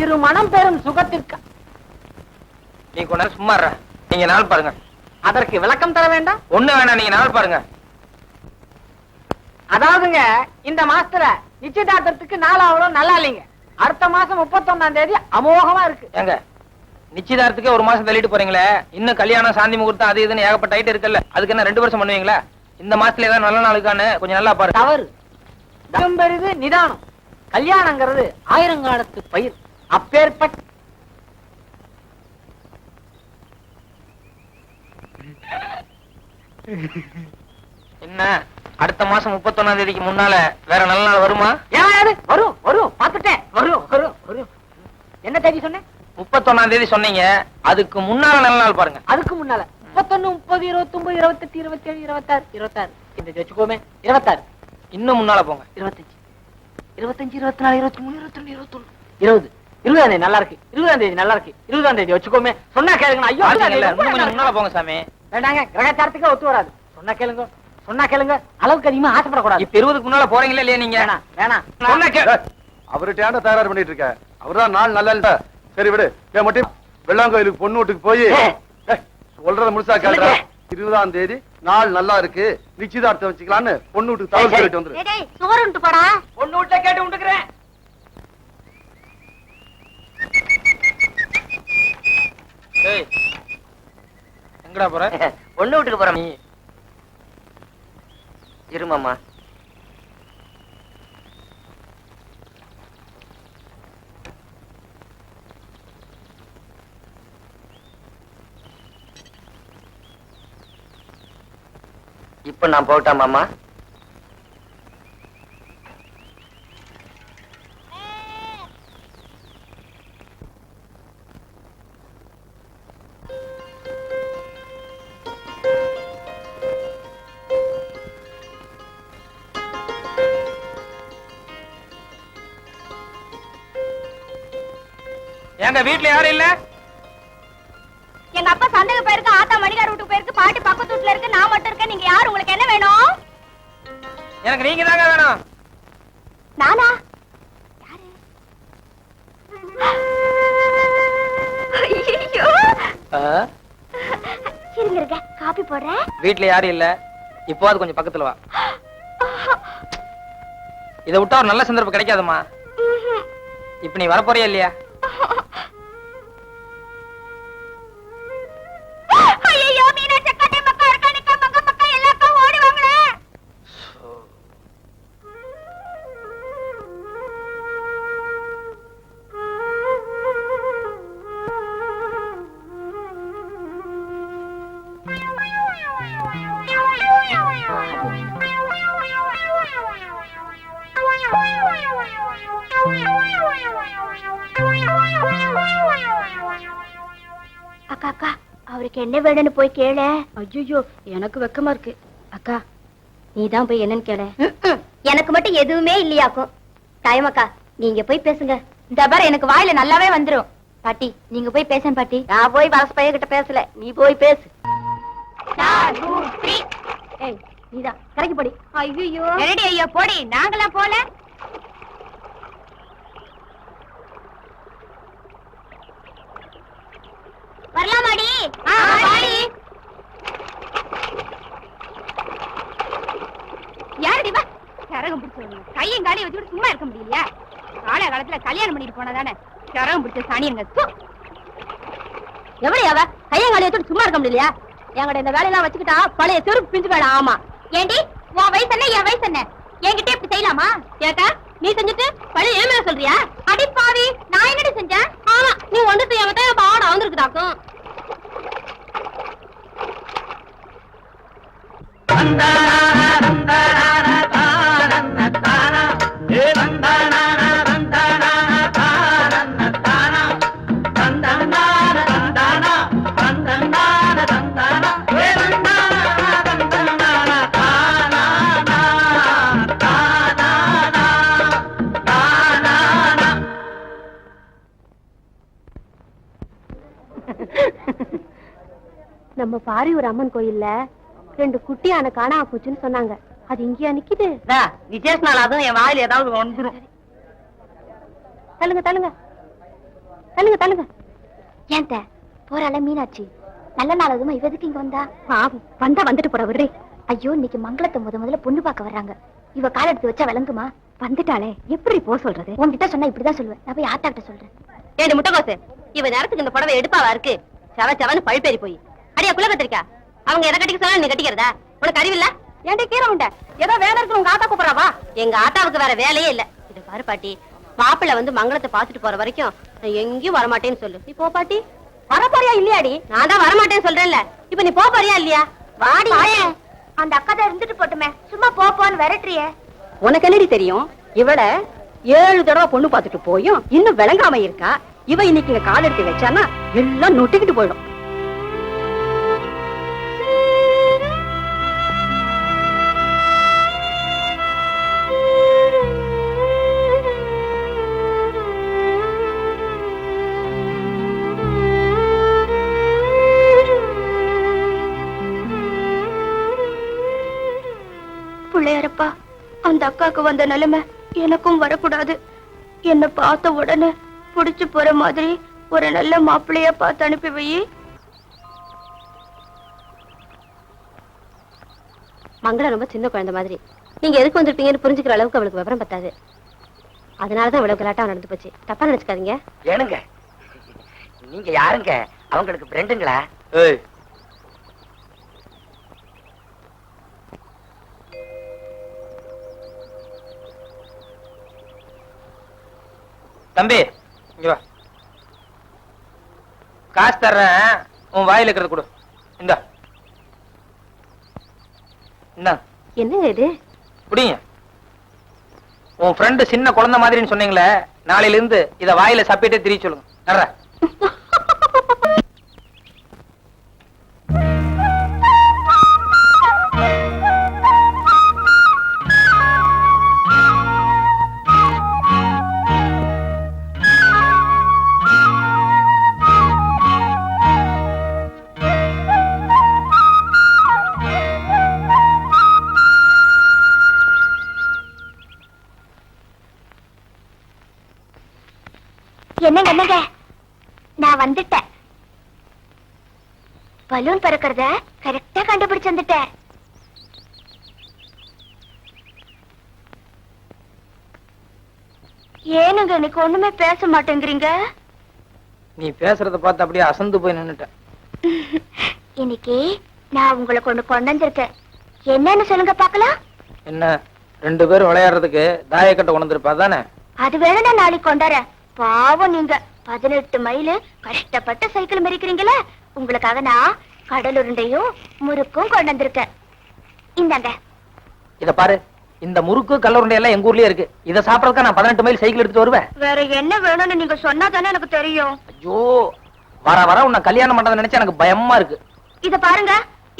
இரு மனம் பெறும் சுகத்திற்கு. நீ கொஞ்ச நேரம் சும்மா இருடா. நீங்க நாள் பாருங்க. அதற்கு விளக்கம் தர வேண்டாம். ஒண்ணு வேணாம், நீங்க நாள் பாருங்க. அதாவதுங்க இந்த மாசத்துல நிச்சயதார்த்தத்துக்கு நாளாவளோ நல்லா இல்லைங்க. அடுத்த மாசம் 31ஆம் தேதி அமோகமா இருக்கு. ஏங்க நிச்சயதார்த்தத்துக்கே ஒரு மாசம் தள்ளிட்டு போறீங்களே, இன்னும் கல்யாணம் சாந்தி முகூர்த்தம் அது இதுன்னு ஏகப்பட்ட ஐட்டம் இருக்குல்ல, அதுக்கு என்ன 2 வருஷம் பண்ணுவீங்களா? இந்த மாசத்துல ஏதாவது நல்ல நாளுக்கான்னு கொஞ்சம் நல்லா பாருங்க. தவறு. தம் பெரிது நிதானம். கல்யாணங்கிறது ஆயிரங்காலத்து பயிர். அப்பேற்பட்ட என்ன அடுத்த மாசம் 31ஆம் தேதிக்கு முன்னால வேற நல்ல நாள் வருமா? ஏன் வரும் வரும் பாத்துட்டேன். வரும் வரும் வரும். என்ன தேதி சொன்னேன்? 31ஆம் தேதி சொன்னீங்க. அதுக்கு முன்னால நல்ல நாள் பாருங்க. அதுக்கு முன்னால 31, 30, 29, 28, 27, 26, 26. இந்த வச்சுக்கோமே 26. இன்னும் முன்னால போங்க. 25, 25, 24, 23, 22, 21, 20. 20ஆம் தேதி நல்லா இருக்கு. 20ஆம் தேதி நல்லா இருக்கு. 20ஆம் தேதி வச்சுக்கோமே. சொன்னா கேளுங்க. ஐயோ கொஞ்சம் முன்னால போங்க சாமி. வேண்டாங்க, கிரகச்சாரத்துக்கே ஒத்து வராது. சொன்னா கேளுங்க, சொன்னா கேளுங்க. அளவுக்கு அதிகமா ஆசைப்படக்கூடாது. இப்ப 20க்கு முன்னால போறீங்களா இல்லையா நீங்க? வேணாம் வேணாம். அவர்கிட்ட தயார் பண்ணிட்டு இருக்க. அவர்தான் நாள் நல்லா இல்ல. சரி விடு. மட்டும் வெள்ளாங்கோயிலுக்கு பொண்ணு வீட்டுக்கு போய் சொல்றத முழுசா கேள்ற. 20ஆம் தேதி நாள் நல்லா இருக்கு, நிச்சயதார்த்தம் வச்சுக்கலான்னு பொண்ணு வீட்டுக்கு தகவல் சொல்லிட்டு வந்துரு. சோறுண்டு போடா. பொண்ணு வீட்டுல கேட்டு உண்டுக்கிறேன். எங்கடா போற? பொண்ணு வீட்டுக்கு போற. நீ இருமாமா. இப்ப நான் போட்டா மாமா? எங்க வீட்டுல யாரும் இல்ல? எங்க அப்பா சந்தைக்கு போயிருக்கு, ஆத்தா மணிகார் வீட்டுக்கு போயிருக்கு, பாட்டி பக்கத்து வீட்டுல இருக்கு, நான் மட்டும் இருக்கேன். நீங்க யாரு? உங்களுக்கு என்ன வேணும்? எனக்கு நீங்க தாங்க வேணும். நானா? இருங்க இருங்க, காபி போடுறேன். வீட்டுல யாரும் இல்ல. இப்போ அது கொஞ்சம் பக்கத்துல வா. இதை விட்டா ஒரு நல்ல சந்தர்ப்பம் கிடைக்காதுமா. இப்ப நீ வரப்போறியா இல்லையா? அக்கா அக்கா, அவருக்கு என்ன வேணும்னு போய் கேள. ஐயோ எனக்கு வெக்கமா இருக்கு. அக்கா நீதான் போய் என்னன்னு கேள. எனக்கு மட்டும் எதுவுமே இல்லையாக்கும். தாயமாக்கா நீங்க போய் பேசுங்க. இந்த பாரு எனக்கு வாயில நல்லாவே வந்துரும். பாட்டி நீங்க போய் பேசேன் பாட்டி. நான் போய் வலசு பையன் கிட்ட பேசல, நீ போய் பேசு. நீதான் கரைக்கு போடி. ஐயோ ரெடி ஐயா போடி. நாங்களாம் போல. வரலாமாடி? யாரடி வா? கரகம் பிடிச்சவங்க கையும் காலையும் வச்சுட்டு சும்மா இருக்க முடியலையா? கால காலத்துல கல்யாணம் பண்ணிட்டு போனதானே கரகம் பிடிச்ச சாணியங்க. எவ்வளவு அவ கையும் காலையை வச்சுட்டு சும்மா இருக்க முடியலையா? என்கிட்ட இந்த வேலையெல்லாம் வச்சுக்கிட்டா பழைய செருப்பு பிஞ்சு வேலை. ஆமா ஏண்டி உன் வயசு என்ன என் வயசு என்ன? என்கிட்ட இப்படி செய்யலாமா? ஏக்கா நீ செஞ்சுட்டு பழைய ஏமே சொல்றியா? அடிப்பாவி நான் என்னடி செஞ்சேன்? ஆமா நீ வந்துட்டு என்கிட்ட பாட வந்துருக்குதாக்கும். நம்ம பாரி ஒரு அம்மன் கோயில்ல 2 குட்டியான காணா போச்சுன்னு சொன்னாங்க. அது இங்கேயா நிக்குது? விசேஷ நாள் அதுவும் என் வாயில ஏதாவது வந்துரும். தள்ளுங்க தள்ளுங்க. தள்ளுங்க தள்ளுங்க. ஏன் போறாள மீனாட்சி? நல்ல நாள் அதுமா இவ எதுக்கு இங்க வந்தா? வந்தா வந்துட்டு போற விடுறே. ஐயோ, இன்னைக்கு மங்களத்தை முதல்ல பொண்ணு பார்க்க வர்றாங்க. இவ கால் எடுத்து வச்சா விளங்குமா? வந்துட்டாளே, எப்படி போ சொல்றது? உன்கிட்ட சொன்னா இப்படிதான் சொல்லுவேன். நான் போய் ஆத்தா கிட்ட சொல்றேன். ஏண்டு முட்டைகோசு, இவ நேரத்துக்கு இந்த புடவை எடுப்பாவா இருக்கு? செவன்னு பழுப்பேறி போய் அடியா குள்ள கத்திரிக்கா. அவங்க எதை கட்டிக்க சொன்னா நீ கட்டிக்கிறதா? உனக்கு அறிவில்ல? ஏன்டா கீரை உண்ட? ஏதோ வேலை இருக்கு உங்க ஆத்தா கூப்பிடறாவா? எங்க ஆத்தாவுக்கு வேற வேலையே இல்ல. இது பாரு பாட்டி, மாப்பிள்ள வந்து மங்களத்தை பாத்துட்டு போற வரைக்கும் நான் எங்கேயும் வரமாட்டேன்னு சொல்லு. நீ போ பாட்டி. வரப்போறியா இல்லையாடி? நான் தான் வரமாட்டேன்னு சொல்றேன்ல. இப்ப நீ போறியா இல்லையா? வாடி. அந்த அக்கா தான் இருந்துட்டு போட்டுமே, சும்மா போன்னு விரட்டுறியே. உனக்கு என்னடி தெரியும்? இவள 7 தடவை பொண்ணு பாத்துட்டு போயும் இன்னும் விளங்காம இருக்கா. இவ இன்னைக்கு இங்க கால் எடுத்து வச்சானா எல்லாம் நொட்டிக்கிட்டு போயிடும். பிள்ளையாரப்பா, அந்த அக்காக்கு வந்த நிலைமை எனக்கும் வரக்கூடாது. என்ன பார்த்த உடனே புடிச்சு போற மாதிரி ஒரு நல்ல மாப்பிள்ளைய பார்த்து அனுப்பி வை. மங்களம் ரொம்ப சின்ன குழந்தை மாதிரி. நீங்க எதுக்கு வந்திருப்பீங்கன்னு புரிஞ்சுக்கிற அளவுக்கு அவளுக்கு விவரம் பத்தாது. அதனாலதான் இவ்வளவு கலாட்டா நடந்து போச்சு. தப்பா நினைச்சுக்காதீங்க. ஏனுங்க, நீங்க யாருங்க? அவங்களுக்கு ஃப்ரெண்டுங்களா? ஏய், தம்பி இங்க வா. காசு தர்றேன், உன் வாயில இருக்கிறது கொடு. இந்தா. என்னங்க இது? புடிங்க. உன் ஃப்ரெண்டு சின்ன குழந்தை மாதிரின்னு சொன்னீங்களே, நாளையில இருந்து இத வாயில சப்பிட்டே திரிய சொல்லுங்க. நடுற. என்னங்க என்னங்க, நான் வந்துட்டேன். பலூன் பறக்கிறத கரெக்டா கண்டுபிடிச்சு வந்துட்டேன். ஏனுங்க இன்னைக்கு ஒண்ணுமே பேச மாட்டேங்கிறீங்க? நீ பேசுறத பார்த்து அப்படியே அசந்து போய் நின்னுட்ட. இன்னைக்கு நான் உங்களை கொண்டு வந்திருக்கேன். என்னன்னு சொல்லுங்க பாக்கலாம். என்ன, 2 பேரும் விளையாடுறதுக்கு தாயக்கட்டை கொண்டு வந்திருப்பா தானே? அது வேணா நாளைக்கு கொண்டாரேன். பாவம் நீங்க 18 மைல் கஷ்டப்பட்டு சைக்கிள் மெரிக்கிறீங்களே, உங்களுக்காக நான் கடல் உருண்டையும் முறுக்கும் கொண்டு வந்திருக்கேன். இந்தாங்க. இத பாரு, இந்த முறுக்கு கல்லுருண்டை எல்லாம் எங்க ஊர்லயே இருக்கு. இத சாப்பிடறதுக்கு நான் 18 மைல் சைக்கிள் எடுத்துட்டு வருவேன். வேற என்ன வேணும்னு நீங்க சொன்னா தானே எனக்கு தெரியும். ஐயோ, வர வர உன்னை கல்யாணம் பண்றதை நினைச்சா எனக்கு பயமா இருக்கு. இத பாருங்க,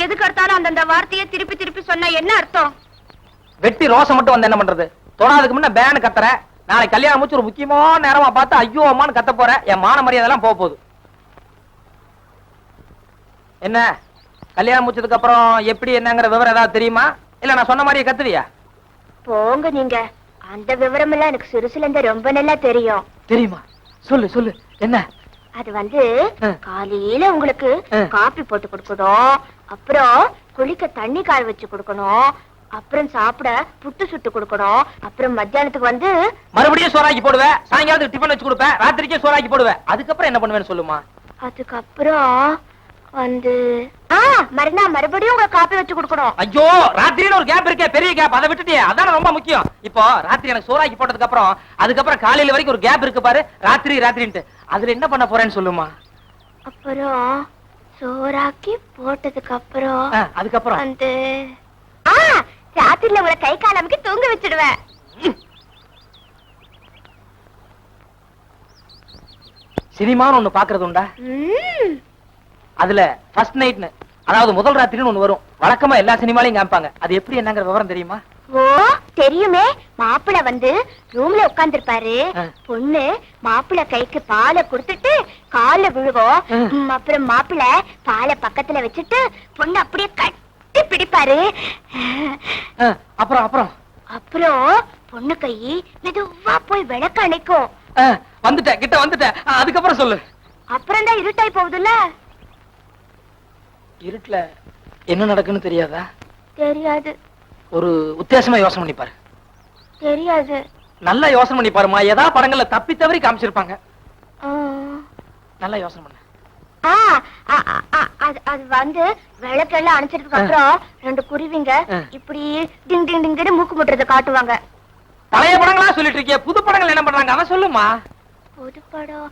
எதுக்கு எடுத்தாலும் அந்தந்த வார்த்தையை திருப்பி திருப்பி சொன்னா என்ன அர்த்தம்? வெட்டி ரோசம் மட்டும் வந்து என்ன பண்றது? தொடாதுக்கு முன்ன பேன் கத்துற. நாளைக்கு கல்யாணம் முடிச்சு ஒரு முக்கியமான நேரமா பார்த்து ஐயோ அம்மான்னு கத்த போற. என் மான மரியாதை எல்லாம் போகுது. என்ன, கல்யாணம் முடிச்சதுக்கு அப்புறம் எப்படி என்னங்கிற விவரம் ஏதாவது தெரியுமா? இல்ல நான் சொன்ன மாதிரியே கத்துவியா? போங்க நீங்க, அந்த விவரம் எல்லாம் எனக்கு சிறுசுல இருந்து ரொம்ப நல்லா தெரியும். தெரியுமா? சொல்லு சொல்லு. என்ன? அது வந்து காலையில உங்களுக்கு காபி போட்டு கொடுக்கணும், அப்புறம் குளிக்க தண்ணி காய வச்சு கொடுக்கணும், அப்புறம் சாப்பிட புட்டு சுட்டு கொடுக்கணும், அப்புறம் மத்தியானத்துக்கு வந்து மறுபடியும் சோறாக்கி போடுவேன், சாயங்காலத்துக்கு டிஃபன் வச்சு கொடுப்பேன், ராத்திரிக்கே சோறாக்கி போடுவேன். அதுக்கப்புறம் என்ன பண்ணுவேன்னு சொல்லுமா? அதுக்கப்புறம் வந்து மறுபடியும் உங்களுக்கு காப்பி வச்சு கொடுக்கணும். ஐயோ, ராத்திரியில ஒரு கேப் இருக்கே, பெரிய கேப், அதை விட்டுட்டே. அதான ரொம்ப முக்கியம். இப்போ ராத்திரி எனக்கு சோறாக்கி போட்டதுக்கு அப்புறம் அதுக்கப்புறம் காலையில வரைக்கும் ஒரு கேப் இருக்கு பாரு, ராத்திரின்ட்டு. அதுல என்ன பண்ண போறேன்னு சொல்லுமா? அப்புறம் சோறாக்கி போட்டதுக்கு அப்புறம் அதுக்கப்புறம் வந்து ராத்திரில உங்களை கை காலமுக்கு தூங்க வச்சிடுவேன். சினிமான்னு ஒண்ணு பாக்குறது உண்டா? அதுல ஃபர்ஸ்ட் நைட்னு, அதாவது முதல் ராத்திரின்னு ஒண்ணு வரும். வழக்கமா எல்லா சினிமாலையும் காமிப்பாங்க. அது எப்படி என்னங்கிற விவரம் தெரியுமா? ஓ தெரியுமே. மாப்பிள்ள வந்து ரூம்ல உட்கார்ந்துருப்பாரு, பொண்ணு மாப்பிள்ள கைக்கு பாலை குடுத்துட்டு கால விழுவோம், அப்புறம் மாப்பிள்ள பாலை பக்கத்துல வச்சுட்டு பொண்ணு அப்படியே கட்டி பிடிப்பாரு. அப்புறம் அப்புறம் அப்புறம் பொண்ணு கை மெதுவா போய் விளக்க அணைக்கும். வந்துட்டேன், கிட்ட வந்துட்டேன். அதுக்கப்புறம் சொல்லு. அப்புறம் தான் இருட்டாய் போகுதுல்ல. இருட்டுல என்ன நடக்குன்னு தெரியாதா? தெரியாது. ஒரு உத்தேசமா யோசனை பண்ணி பாரு. தெரியாது. நல்லா யோசனை பண்ணி பாருமா. ஏதா படங்கள்ல தப்பி தவறி காமிச்சிருப்பாங்க. நல்லா யோசனை பண்ணு. அது வந்து விளக்கெல்லாம் அணைச்சதுக்கு அப்புறம் 2 குருவிங்க இப்படி டிங் டிங் டிங் மூக்கு முட்டுறத காட்டுவாங்க. பழைய படங்களா சொல்லிட்டு இருக்கிய, புது படங்கள் என்ன பண்றாங்க அத சொல்லுமா. புது படம்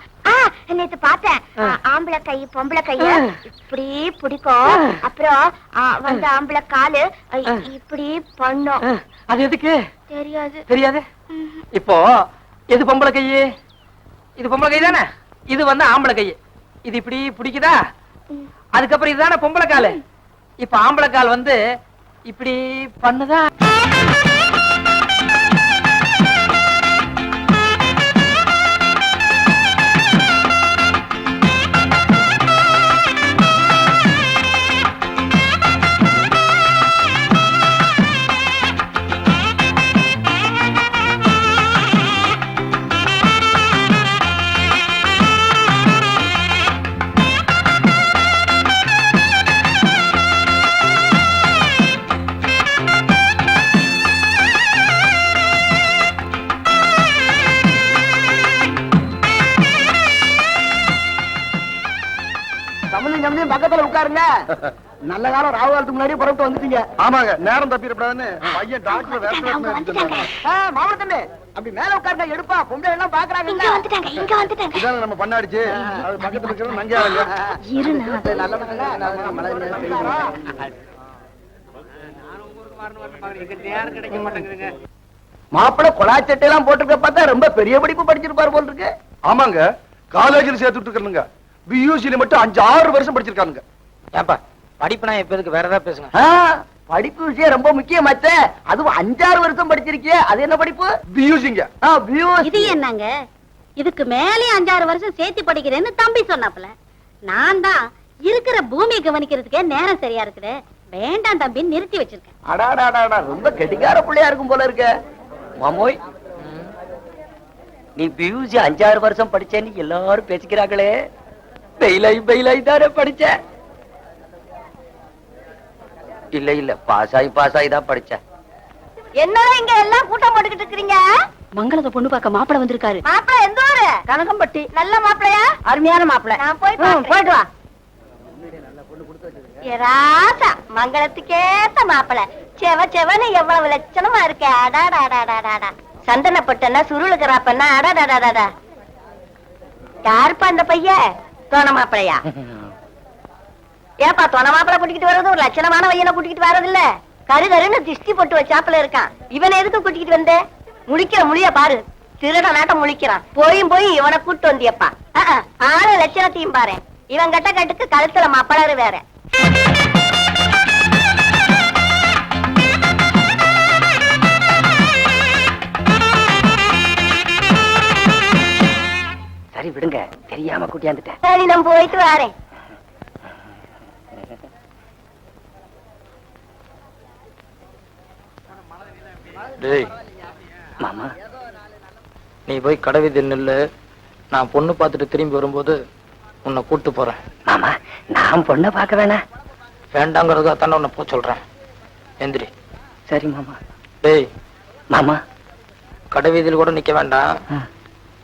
நேத்து பார்த்தேன். ஆம்பளை கை பொம்பளை கைய இப்படி பிடிக்கும், அப்புறம் வந்து ஆம்பளை காலு இப்படி பண்ணும். அது எதுக்கு தெரியாது. தெரியாது. இப்போ எது பொம்பளை கை? இது பொம்பளை கை தானே, இது வந்து ஆம்பளை கை. இது இப்படி பிடிக்குதா? அதுக்கப்புறம் இதுதானே பொம்பளை காலு. இப்ப ஆம்பளை கால் வந்து இப்படி பண்ணுதா? பக்கத்துல உட்காருங்க. நல்ல காலம் ராவு காலத்துக்கு முன்னாடியே புறப்பட்டு வந்துட்டீங்க. ஆமாங்க, நேரம் தப்பிடப்படாதுன்னு பையன் டாக்டர் மாமல தம்பி அப்படி மேல உட்காருங்க. எடுப்பா, பொம்பளை எல்லாம் பாக்குறாங்க. இங்க வந்துட்டாங்க, இங்க வந்துட்டாங்க. இதான நம்ம பண்ணாடிச்சு. அது பக்கத்துல இருக்கிறது நங்கியாருங்க. மாப்பிள்ள கொலாச்சட்டை எல்லாம் போட்டிருக்க பார்த்தா ரொம்ப பெரிய படிப்பு படிச்சிருப்பாரு போல் இருக்கு. ஆமாங்க, காலேஜில் சேர்த்துட்டு இருக்கணுங்க. பியூசில மட்டும் 5-6 வருஷம் படிச்சிருக்கானுங்க. ஏப்பா படிப்புனா எப்ப எதுக்கு, வேற ஏதாவது பேசுங்க. படிப்பு விஷயம் ரொம்ப முக்கியமாச்ச. அதுவும் 5-6 வருஷம் படிச்சிருக்கிய. அது என்ன படிப்பு? பியூசிங்க. இது என்னங்க, இதுக்கு மேலே 5-6 வருஷம் சேர்த்து படிக்கிறேன்னு தம்பி சொன்னாப்ல. நான் தான் இருக்கிற பூமியை கவனிக்கிறதுக்கே நேரம் சரியா இருக்குது, வேண்டாம் தம்பி நிறுத்தி வச்சிருக்கேன். அடாடாடா, ரொம்ப கெட்டிக்கார பிள்ளையா இருக்கும் போல இருக்க. மாமோய், நீ பியூசி 5-6 வருஷம் படிச்சேன்னு எல்லாரும் பேசிக்கிறாங்களே. பெயிலாய் தானே படிச்ச? இல்ல இல்ல, பாஸ் ஆகி தான் படிச்ச. என்னடா இங்க எல்லாம் கூட்டம் போட்டுக்கிட்டு இருக்கீங்க? மங்களத்தை பொண்ணு பார்க்க மாப்பிள வந்திருக்காரு. மாப்பிள எந்த ஊரு? கனகம்பட்டி. நல்ல மாப்பிளையா? அருமையான மாப்பிள. நான் போயிட்டு வா. ராசா, மங்களத்துக்கேத்த மாப்பிள. செவன்னு எவ்வளவு லட்சணமா இருக்க. அடாடாடாடாடா, சந்தனப்பட்டனா சுருளுக்குறாப்பன்னா அடாடாடாடா. யாருப்பா அந்த பையன்? தோண மாப்பிளையா? ஏப்பா தோண மாப்பிள கூட்டிக்கிட்டு வர்றது ஒரு லட்சணமான பையனை கூட்டிக்கிட்டு வர்றது இல்ல. கருன்னு திஷ்டி போட்டு வச்சாப்புல இருக்கான். இவனை எதுக்கு கூட்டிக்கிட்டு வந்தே? முழிக்கிற முடிய பாரு, திருட நாட்டம் முழிக்கிறான். போய் இவனை கூட்டு வந்தியப்பா. ஆளு லட்சணத்தையும் பாரு. இவன் கட்ட கட்டுக்கு கழுத்துல மாப்பிளரு வேற. சரி விடுங்க, தெரியாம கூட்டியாந்துட்டேன். சரி, நான் போயிட்டு வரேன். டேய் மாமா, நீ போய் கடவுதில் நில்லு. நான் பொண்ணு பார்த்துட்டு திரும்பி வரும்போது உன்னை கூட்டு போறேன். மாமா, நான் பொண்ணை பார்க்க வேணாம். வேண்டாங்கிறதா தானே உன்னை போ சொல்றேன். எந்திரி. சரி மாமா. டேய் மாமா, கடவுதில் கூட நிக்க வேண்டாம்.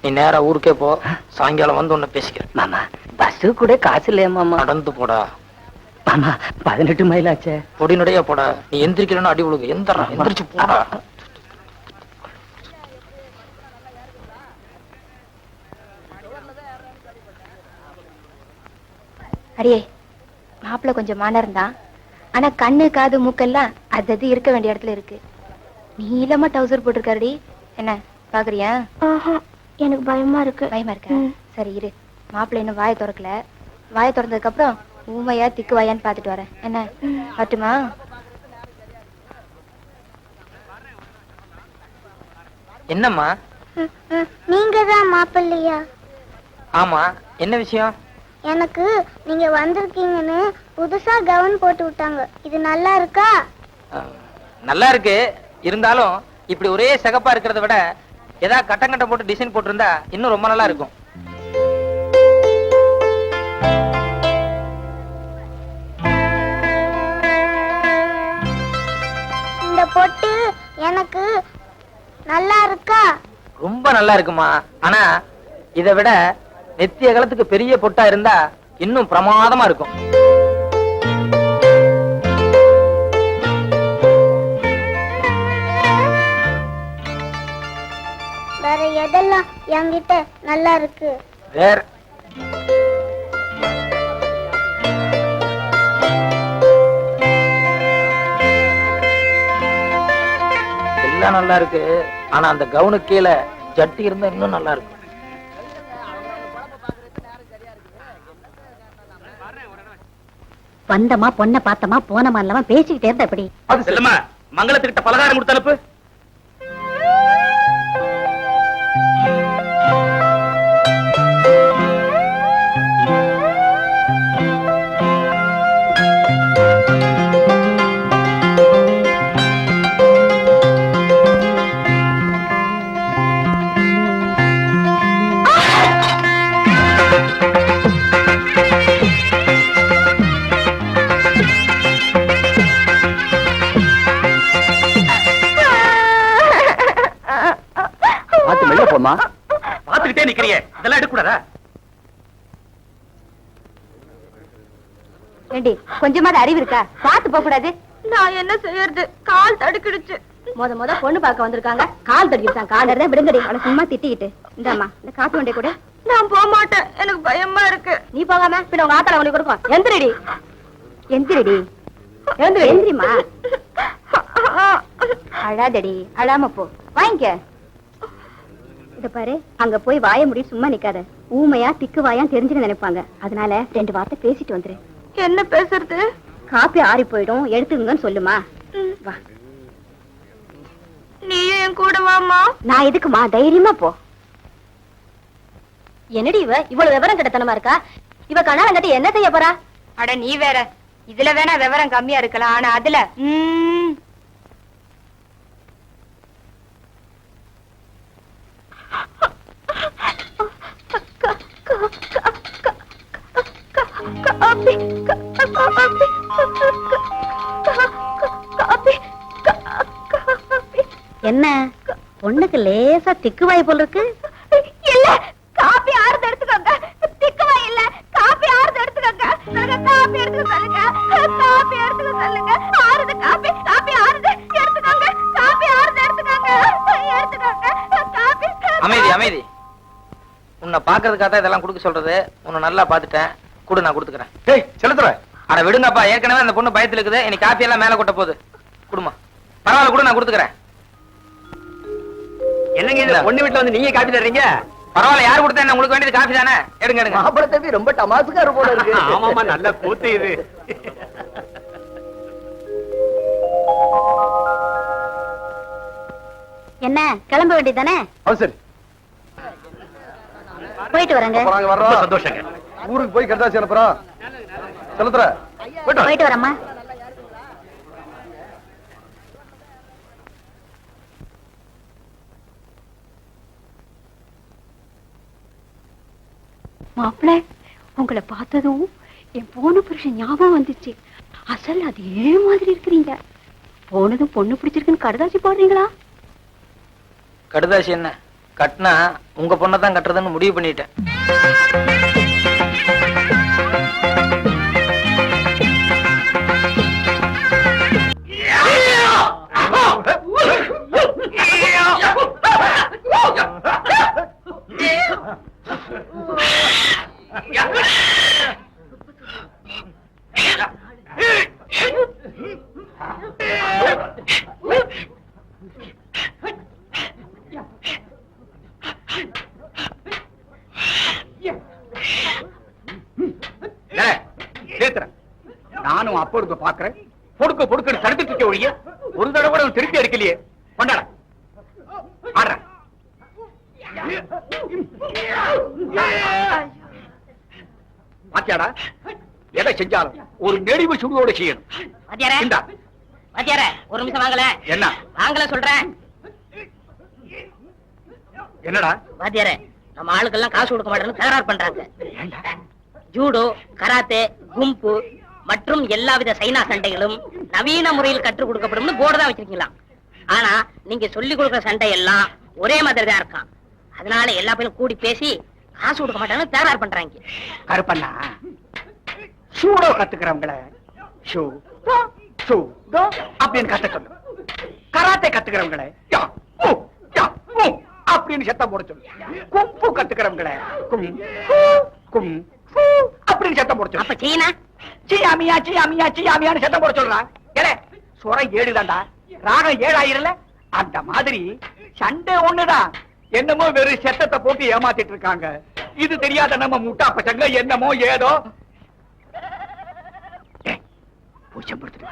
நீ நேரா ஊருக்கே போ. சாயங்காலம் வந்து உன்னை பேசிக்கிறேன். மாமா, பஸ் கூட காசு இல்லையா மாமா? நடந்து போடா. மாமா, 18 மைல் ஆச்சே. பொடிநடையா போடா. நீ எந்திரிக்கலன்னா அடி விழுகு. எந்திரிச்சு போடா. அடியே, மாப்பிள்ள கொஞ்சம் மானம் தான். ஆனா கண்ணு காது மூக்கெல்லாம் அது இருக்க வேண்டிய இடத்துல இருக்கு. நீளமா டவுசர் போட்டிருக்காருடி. என்ன பாக்குறியா? எனக்கு பயமா இருக்கு. பயமா இருக்கா? சரி இரு, மாப்பிள்ள இன்னும் வாயை திறக்கல. வாயை திறந்ததுக்கு அப்புறம் ஊமையா திக்கு வாயான்னு பாத்துட்டு வரேன். என்ன பட்டுமா? என்னம்மா? நீங்க தான் மாப்பிள்ளையா? ஆமா, என்ன விஷயம்? எனக்கு நீங்க வந்திருக்கீங்கன்னு புதுசா கவுன் போட்டு விட்டாங்க. இது நல்லா இருக்கா? நல்லா இருக்கு. இருந்தாலும் இப்படி ஒரே சிகப்பா இருக்கிறத விட ஏதாவது கட்டம் கட்டம் போட்டு டிசைன் போட்டிருந்தா இன்னும் ரொம்ப நல்லா இருக்கும். இந்த பொட்டு எனக்கு நல்லா இருக்கா? ரொம்ப நல்லா இருக்குமா. ஆனா இதை விட நெத்திய காலத்துக்கு பெரிய பொட்டா இருந்தா இன்னும் பிரமாதமா இருக்கும். வேற எதெல்லாம் என்கிட்ட நல்லா இருக்கு? வேற எல்லாம் நல்லா இருக்கு. ஆனா அந்த கவுனுக்கு கீழே ஜட்டி இருந்தா இன்னும் நல்லா இருக்கும். வந்தமா பொண்ணை பார்த்தமா போனமா இல்லாம பேசிக்கிட்டே இருந்தா எப்படி? அது செல்லம்மா, மங்களத்துக்கிட்ட பலகாரம் கொடுத்து அனுப்பு. பாத்துக்கிட்டே நிக்கிறியே, இதெல்லாம் எடுக்கூடாதா? ஏண்டி கொஞ்சமாவது அறிவு இருக்கா? பாத்து போக கூடாது. நான் என்ன செய்யறது? கால் தடுக்கிடுச்சு. முத பொண்ணு பார்க்க வந்திருக்காங்க, கால் தடுக்கிடுச்சான். காலர் தான் விடுங்கடி. அவளை சும்மா திட்டிக்கிட்டு. இந்தாமா இந்த காப்பி வண்டிய கூட. நான் போக மாட்டேன், எனக்கு பயமா இருக்கு. நீ போகாம பின்ன உங்க ஆத்தால உனக்கு கொடுக்கும். எந்திரடி எந்திரடி எந்திரிமா. அழாதடி, அழாம போ. வாங்கிக்க. இத பாரு, அங்க போய் வாய முடி சும்மா நிக்காத. ஊமையா திக்கு வாயா தெரிஞ்சுன்னு நினைப்பாங்க. அதனால 2 வார்த்தை பேசிட்டு வந்துரு. என்ன பேசுறது? காப்பி ஆறி போயிடும், எடுத்துங்கன்னு சொல்லுமா. வா, நீயும் என் கூட வாமா. நான் எதுக்குமா? தைரியமா போ. என்னடி இவ இவ்வளவு விவரம் கிட்டத்தனமா இருக்கா? இவ கண்ணாலம் கட்டி என்ன செய்ய போறா? அட நீ வேற. இதுல வேணா விவரம் கம்மியா இருக்கலாம், ஆனா அதுல என்ன பொண்ணுக்கு லேசா திக்குவாய் போல இருக்கு. இல்ல, காபி ஆறுது எடுத்துக்கோங்க. திக்குவாய் இல்ல, காபி ஆறுது எடுத்துக்கோங்க. காபி எடுத்துக்க சொல்லுங்க, காபி எடுத்துக்க சொல்லுங்க. ஆறுது காபி, காபி ஆறுது எடுத்துக்கோங்க. காபி ஆறுது எடுத்துக்கோங்க, எடுத்துக்கோங்க காபி. அமைதி அமைதி. உன்னை பாக்குறதுக்காக இதெல்லாம் கொடுக்க சொல்றது. உன்னை நல்லா பாத்துட்டேன், கூட நான் கொடுத்துக்கிறேன். ஏய் செலுத்துற. அட விடுங்கப்பா, ஏற்கனவே அந்த பொண்ணு பயத்துல இருக்குது. இன்னைக்கு காப்பி எல்லாம் மேல கொட்ட போகுது. குடுமா, பரவாயில்ல, கூட நான் கொடுத்துக்கிறேன். என்னங்க இந்த பொண்ணு வீட்டுல வந்து நீங்க காப்பி தர்றீங்க? பரவாயில்ல, யாரு கொடுத்தா என்ன? உங்களுக்கு வேண்டியது காப்பி தானே. எடுங்க எடுங்க. மாப்பிள்ளை தம்பி ரொம்ப டமாசுக்காரு போல இருக்கு. ஆமாமா, நல்ல கூத்து இது. என்ன கிளம்ப வேண்டியதானே? சரி, போயிட்டு வரேங்க. வர்றோம். சந்தோஷங்க. ஊருக்கு போய் கட்டாசி அனுப்புறோம். செலுத்துற. போயிட்டு வரேம்மா. மாப்பிள்ள, உங்களை பார்த்ததும் என் போன புருஷன் ஞாபகம் வந்துச்சு. அசல் அதே மாதிரி இருக்கிறீங்க. போனதும் பொண்ணு பிடிச்சிருக்குன்னு கடுதாசி போடுறீங்களா? கடுதாசி என்ன கட்டினா உங்க பொண்ணை தான் கட்டுறதுன்னு முடிவு பண்ணிட்டேன். நானும் அப்ப இருக்க பாக்குறேன். பொடுக்க பொடுக்க தடுத்துட்டு இருக்க ஒழிய ஒரு தடவை கூட திருப்பி அடிக்கலையே. கொண்டாட ஆடுற. பாத்தியாடா, எதை செஞ்சாலும் ஒரு நெடிவு சுடுவோட செய்யணும். இந்தா. வாத்தியாரே, ஒரு நிமிஷம் வாங்கல. என்ன வாங்கல சொல்றேன். என்னடா வாத்தியாரே, நம்ம ஆளுக்கெல்லாம் காசு கொடுக்க மாட்டேன்னு தகராறு பண்றாங்க. ஏண்டா? ஜூடோ, கராத்தே, கும்பு மற்றும் எல்லாவித சைனா சண்டைகளும் நவீன முறையில் கற்றுக் கொடுக்கப்படும்னு போர்டு தான் வச்சிருக்கீங்களா. ஆனா நீங்க சொல்லி கொடுக்குற சண்டை எல்லாம் ஒரே மாதிரி தான் இருக்கான். அதனால எல்லா பேரும் கூடி பேசி காசு கொடுக்க மாட்டாங்கன்னு தகராறு பண்றாங்க. கருப்பண்ணா, ஷூடோ கத்துக்கிறவங்கள ஷூ ஷூ அப்படின்னு கத்த சொல்லு. கராத்தே கத்துக்கிறவங்கள யா ஊ யா ஊ அப்படின்னு சத்தம் போட சொல்லு. கும்பு கத்துக்கிறவங்கள கும் கும் ஃபூ அப்படின்னு சத்தம் போட சொல்லு. அப்ப சீனா சியாமியா சியாமியா சியாமியான்னு சத்தம் போட சொல்றான். ஏலே சுரம் 7 தான்டா, ராகம் 7 ஆயிரல. அந்த மாதிரி சண்டை ஒண்ணுதான், என்னமோ வெறும் சத்தத்தை போட்டு ஏமாத்திட்டு இருக்காங்க. இது தெரியாத நம்ம முட்டா பசங்க என்னமோ ஏதோ பூச்சம் படுத்துட்டு